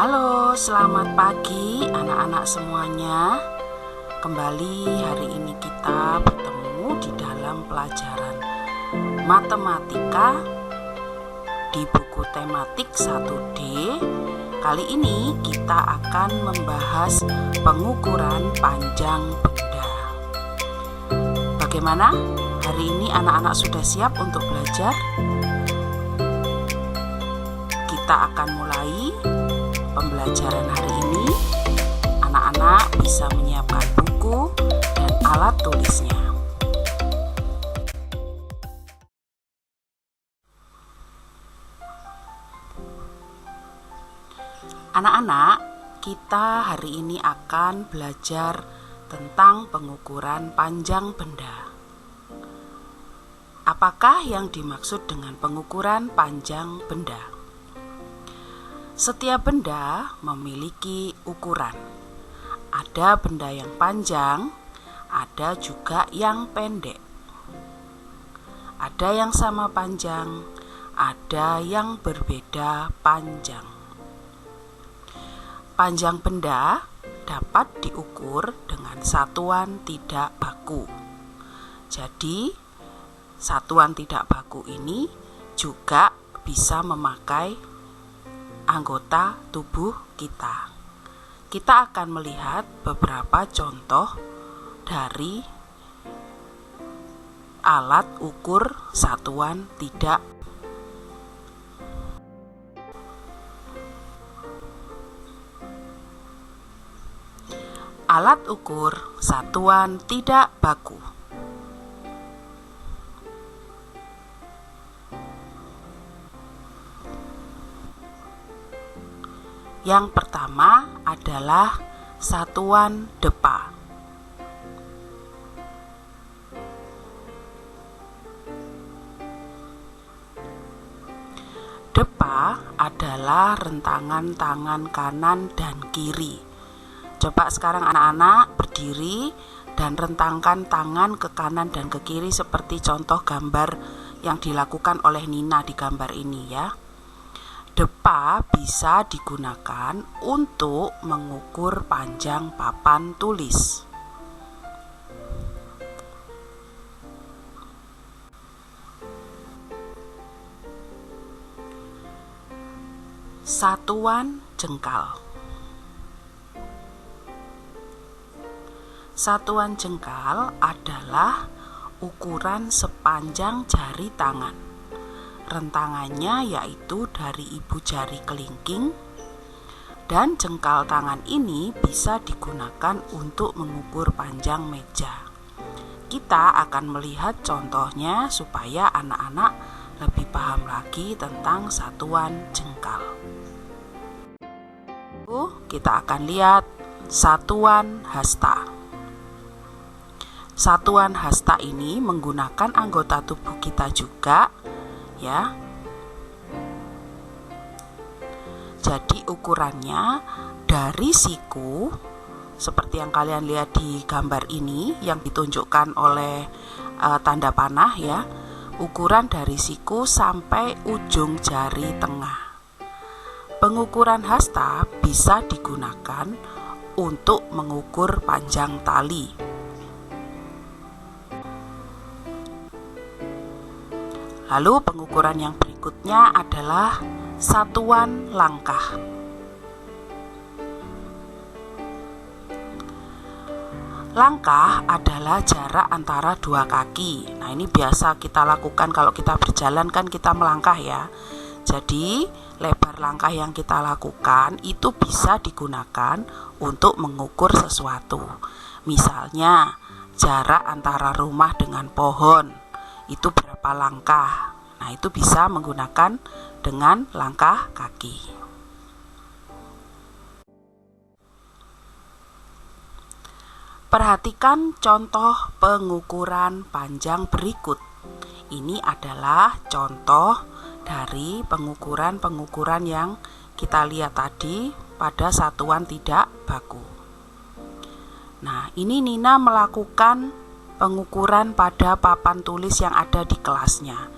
Halo, selamat pagi anak-anak semuanya. Kembali hari ini kita bertemu di dalam pelajaran matematika di buku tematik 1D. Kali ini kita akan membahas pengukuran panjang benda. Bagaimana? Hari ini anak-anak sudah siap untuk belajar? Kita akan mulai pembelajaran hari ini. Anak-anak bisa menyiapkan buku dan alat tulisnya. Anak-anak, kita hari ini akan belajar tentang pengukuran panjang benda. Apakah yang dimaksud dengan pengukuran panjang benda? Setiap benda memiliki ukuran. Ada benda yang panjang, ada juga yang pendek. Ada yang sama panjang, ada yang berbeda panjang. Panjang benda dapat diukur dengan satuan tidak baku. Jadi, satuan tidak baku ini juga bisa memakai anggota tubuh kita. Kita akan melihat beberapa contoh dari alat ukur satuan tidak. Alat ukur satuan tidak baku. Yang pertama adalah satuan depa. Depa adalah rentangan tangan kanan dan kiri. Coba sekarang anak-anak berdiri dan rentangkan tangan ke kanan dan ke kiri seperti contoh gambar yang dilakukan oleh Nina di gambar ini ya. Depa bisa digunakan untuk mengukur panjang papan tulis. Satuan jengkal. Satuan jengkal adalah ukuran sepanjang jari tangan. Rentangannya yaitu dari ibu jari kelingking, dan jengkal tangan ini bisa digunakan untuk mengukur panjang meja. Kita akan melihat contohnya supaya anak-anak lebih paham lagi tentang satuan jengkal. Kita akan lihat satuan hasta. Satuan hasta ini menggunakan anggota tubuh kita juga ya. Jadi ukurannya dari siku seperti yang kalian lihat di gambar ini yang ditunjukkan oleh tanda panah ya. Ukuran dari siku sampai ujung jari tengah. Pengukuran hasta bisa digunakan untuk mengukur panjang tali. Lalu pengukuran yang berikutnya adalah satuan langkah. Langkah adalah jarak antara dua kaki. Nah, ini biasa kita lakukan kalau kita berjalan kan kita melangkah ya. Jadi, lebar langkah yang kita lakukan itu bisa digunakan untuk mengukur sesuatu. Misalnya, jarak antara rumah dengan pohon itu berapa langkah. Nah, itu bisa menggunakan dengan langkah kaki. Perhatikan contoh pengukuran panjang berikut. Ini adalah contoh dari pengukuran yang kita lihat tadi pada satuan tidak baku. Nah, ini Nina melakukan pengukuran pada papan tulis yang ada di kelasnya.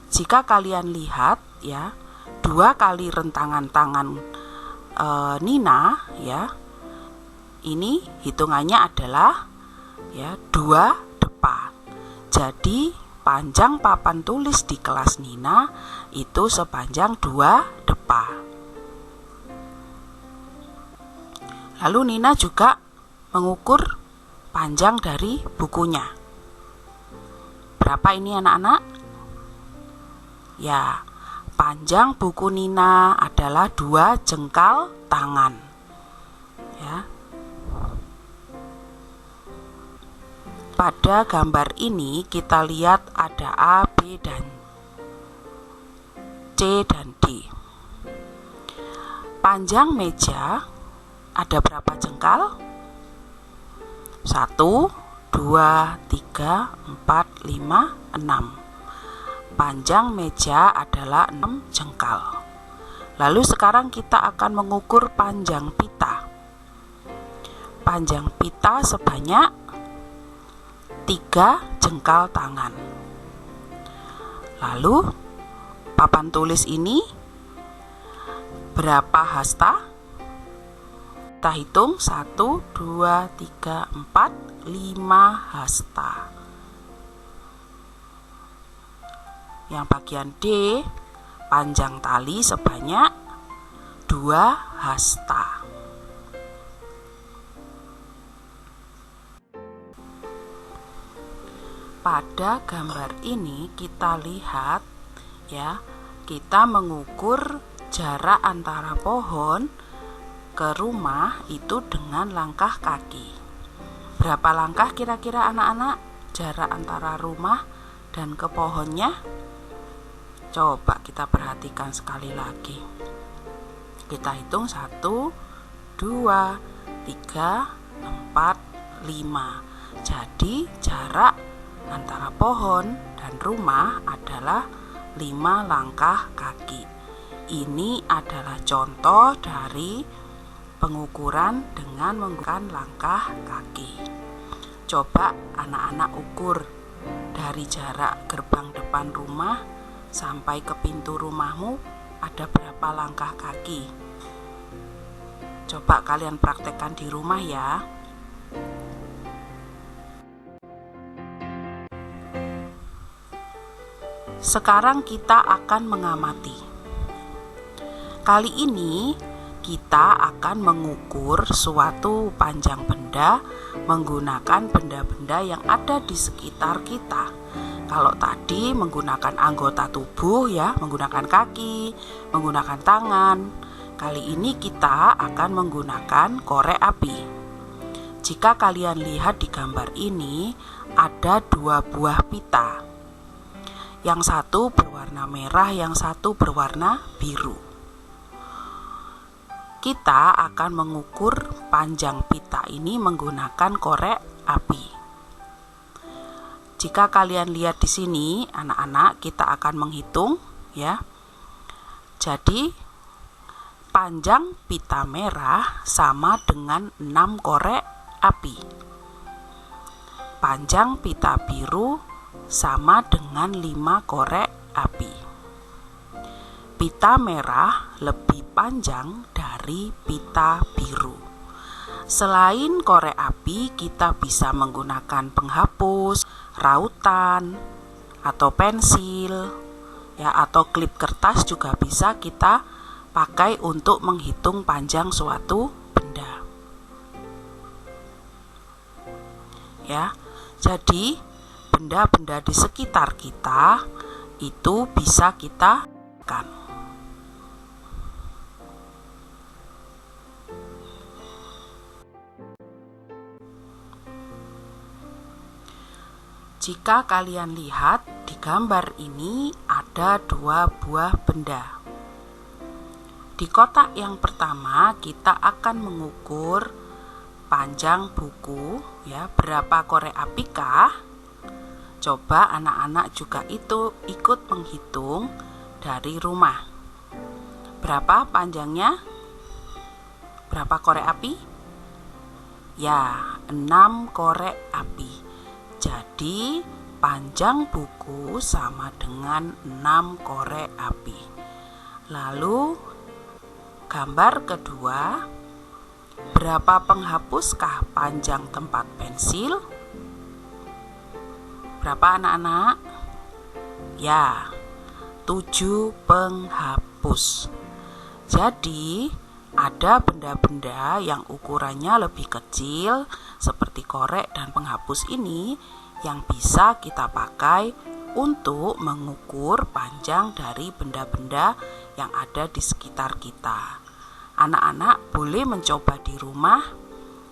Jika kalian lihat ya, 2 kali rentangan tangan Nina ya, ini hitungannya adalah ya 2 depa. Jadi panjang papan tulis di kelas Nina itu sepanjang 2 depa. Lalu Nina juga mengukur panjang dari bukunya. Berapa ini anak-anak? Ya, panjang buku Nina adalah 2 jengkal tangan. Ya. Pada gambar ini kita lihat ada A, B, dan C dan D. Panjang meja ada berapa jengkal? 1, 2, 3, 4, 5, 6. Panjang meja adalah 6 jengkal. Lalu sekarang kita akan mengukur panjang pita. Panjang pita sebanyak 3 jengkal tangan. Lalu papan tulis ini berapa hasta? Kita hitung 1, 2, 3, 4, 5 hasta. Yang bagian D, panjang tali sebanyak 2 hasta. Pada gambar ini kita lihat ya, kita mengukur jarak antara pohon ke rumah itu dengan langkah kaki. Berapa langkah kira-kira anak-anak jarak antara rumah dan ke pohonnya? Coba kita perhatikan sekali lagi. Kita hitung 1, 2, 3, 4, 5. Jadi jarak antara pohon dan rumah adalah 5 langkah kaki. Ini adalah contoh dari pengukuran dengan menggunakan langkah kaki. Coba anak-anak ukur dari jarak gerbang depan rumah sampai ke pintu rumahmu ada berapa langkah kaki. Coba kalian praktekkan di rumah ya. Sekarang kita akan mengamati. Kali ini kita akan mengukur suatu panjang benda menggunakan benda-benda yang ada di sekitar kita. Kalau tadi menggunakan anggota tubuh ya, menggunakan kaki, menggunakan tangan. Kali ini kita akan menggunakan korek api. Jika kalian lihat di gambar ini, ada 2 buah pita. Yang satu berwarna merah, yang satu berwarna biru. Kita akan mengukur panjang pita ini menggunakan korek api. Jika kalian lihat di sini, anak-anak, kita akan menghitung ya. Jadi panjang pita merah sama dengan 6 korek api. Panjang pita biru sama dengan 5 korek api. Pita merah lebih panjang dari pita biru. Selain korek api, kita bisa menggunakan penghapus, rautan, atau pensil, ya, atau klip kertas juga bisa kita pakai untuk menghitung panjang suatu benda. Ya, jadi benda-benda di sekitar kita itu bisa kita kan. Jika kalian lihat di gambar ini ada 2 buah benda. Di kotak yang pertama kita akan mengukur panjang buku ya, berapa korek api kah? Coba anak-anak juga itu ikut menghitung dari rumah. Berapa panjangnya? Berapa korek api? Ya, 6 korek api. Jadi panjang buku sama dengan 6 korek api. Lalu Gambar kedua, berapa penghapuskah panjang tempat pensil? Berapa anak-anak? Ya, 7 penghapus. Jadi, ada benda-benda yang ukurannya lebih kecil seperti korek dan penghapus ini yang bisa kita pakai untuk mengukur panjang dari benda-benda yang ada di sekitar kita. Anak-anak boleh mencoba di rumah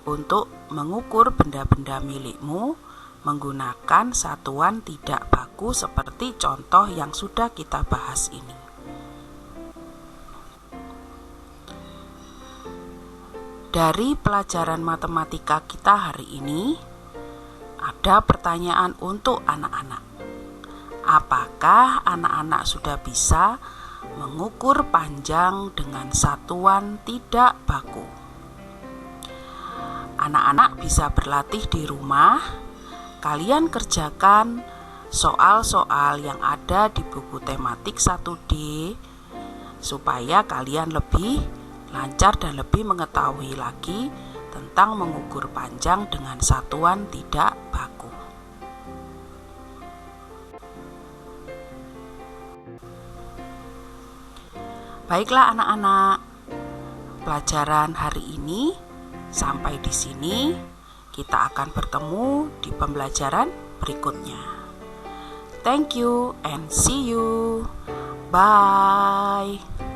untuk mengukur benda-benda milikmu menggunakan satuan tidak baku seperti contoh yang sudah kita bahas ini. Dari pelajaran matematika kita hari ini, ada pertanyaan untuk anak-anak. Apakah anak-anak sudah bisa mengukur panjang dengan satuan tidak baku? Anak-anak bisa berlatih di rumah. Kalian kerjakan soal-soal yang ada di buku tematik 1D supaya kalian lebih lancar dan lebih mengetahui lagi tentang mengukur panjang dengan satuan tidak baku. Baiklah anak-anak, pelajaran hari ini sampai di sini. Kita akan bertemu di pembelajaran berikutnya. Thank you and see you. Bye.